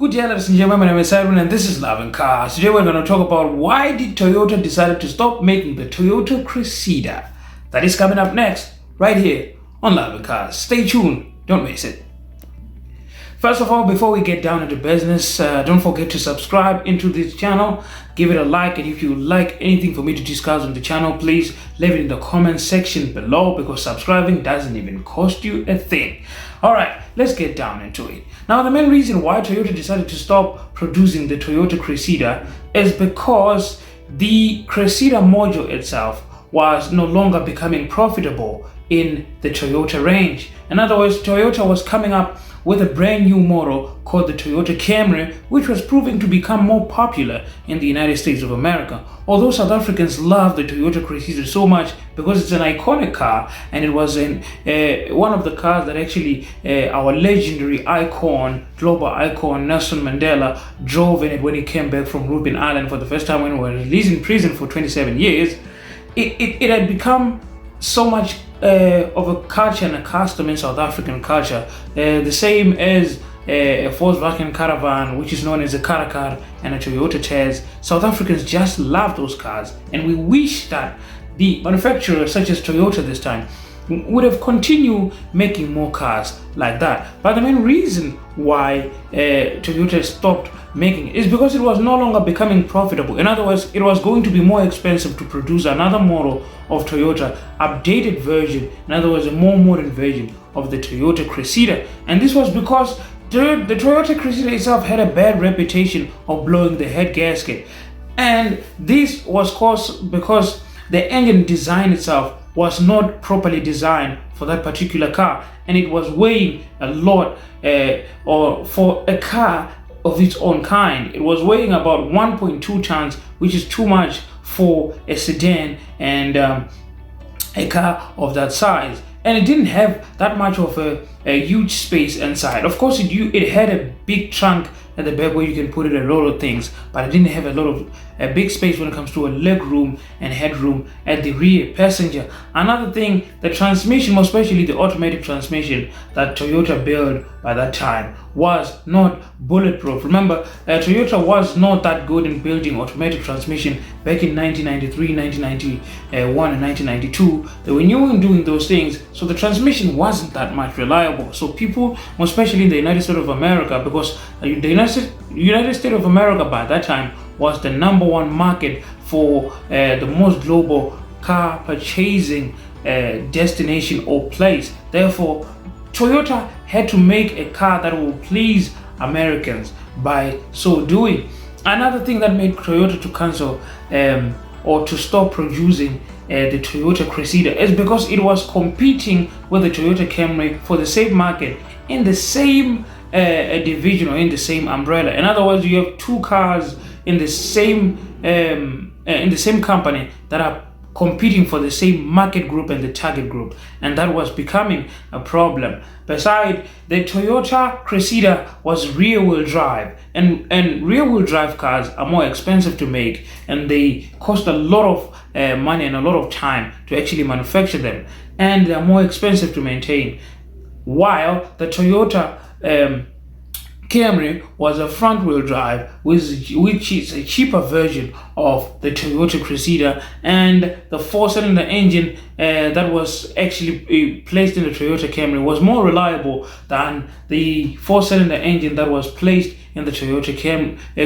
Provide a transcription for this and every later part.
Good day, ladies and gentlemen. My name is Simon, and this is Love and Cars. Today, we're going to talk about why did Toyota decide to stop making the Toyota Cresida. That is coming up next, right here on Love and Cars. Stay tuned. Don't miss it. First of all, before we get down into business, don't forget to subscribe into this channel. Give it a like, and if you like anything for me to discuss on the channel, please leave it in the comment section below, because subscribing doesn't even cost you a thing. All right, let's get down into it. Now, the main reason why Toyota decided to stop producing the Toyota Cresida is because the Cresida module itself was no longer becoming profitable in the Toyota range. In other words, Toyota was coming up with a brand new model called the Toyota Camry, which was proving to become more popular in the United States of America. Although South Africans love the Toyota Cresida so much because it's an iconic car, and it was one of the cars that actually our legendary icon, global icon Nelson Mandela drove in it when he came back from Robben Island for the first time when he was released in prison for 27 years. It had become so much of a culture and a custom in South African culture, the same as a Volkswagen Caravan, which is known as a Caracar, and a Toyota Taz. South Africans just love those cars, and we wish that the manufacturers such as Toyota this time would have continued making more cars like that. But the main reason why Toyota stopped making it is because it was no longer becoming profitable. In other words, it was going to be more expensive to produce another model of Toyota, updated version, in other words, a more modern version of the Toyota Cresida. And this was because the Toyota Cresida itself had a bad reputation of blowing the head gasket. And this was caused because the engine design itself was not properly designed for that particular car, and it was weighing a lot, or for a car of its own kind, it was weighing about 1.2 tons, which is too much for a sedan and a car of that size. And it didn't have that much of a huge space inside. Of course, it had a big trunk at the back where you can put it a lot of things, but it didn't have a big space when it comes to a leg room and headroom at the rear passenger. Another thing, the transmission, especially the automatic transmission that Toyota built by that time, was not bulletproof. Remember, Toyota was not that good in building automatic transmission back in 1993, 1991, and 1992. They were new in doing those things, so the transmission wasn't that much reliable. So people, especially in the United States of America, because the United States of America by that time was the #1 market for the most global car purchasing destination or place. Therefore, Toyota had to make a car that will please Americans by so doing. Another thing that made Toyota to cancel or to stop producing the Toyota Cresida is because it was competing with the Toyota Camry for the same market in the same division or in the same umbrella. In other words, you have two cars in the same company that are competing for the same market group and the target group, and that was becoming a problem. Besides, the Toyota Cresida was rear-wheel drive, and rear-wheel drive cars are more expensive to make, and they cost a lot of money and a lot of time to actually manufacture them, and they are more expensive to maintain. While the Toyota Camry was a front-wheel drive, which is a cheaper version of the Toyota Cresida, and the four-cylinder engine that was actually placed in the Toyota Camry was more reliable than the four-cylinder engine that was placed in the Toyota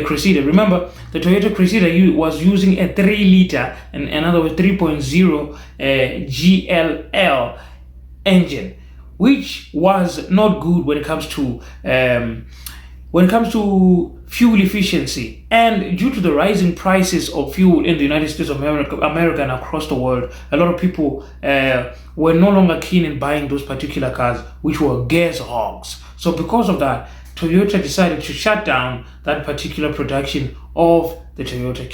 Cresida. Remember, the Toyota Cresida was using a 3-liter, in other words 3.0 GLL engine, which was not good when it comes to fuel efficiency. And due to the rising prices of fuel in the United States of America and across the world, a lot of people were no longer keen in buying those particular cars, which were gas hogs. So because of that, Toyota decided to shut down that particular production of the Toyota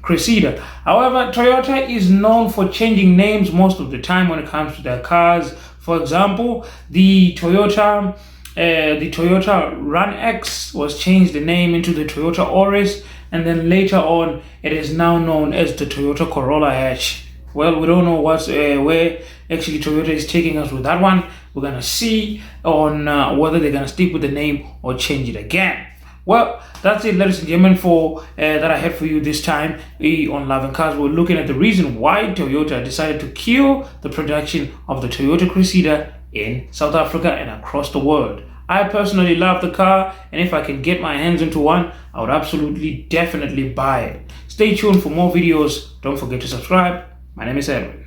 Cresida. However, Toyota is known for changing names most of the time when it comes to their cars. For example, the Toyota Run X was changed the name into the Toyota Auris, and then later on it is now known as the Toyota Corolla hatch. Well, we don't know where actually Toyota is taking us with that one. We're gonna see on whether they're gonna stick with the name or change it again. Well, that's it, ladies and gentlemen, for that I had for you this time on Love and Cars. We're looking at the reason why Toyota decided to kill the production of the Toyota Cresida in South Africa and across the world. I personally love the car, and if I can get my hands into one, I would absolutely, definitely buy it. Stay tuned for more videos. Don't forget to subscribe. My name is Edwin.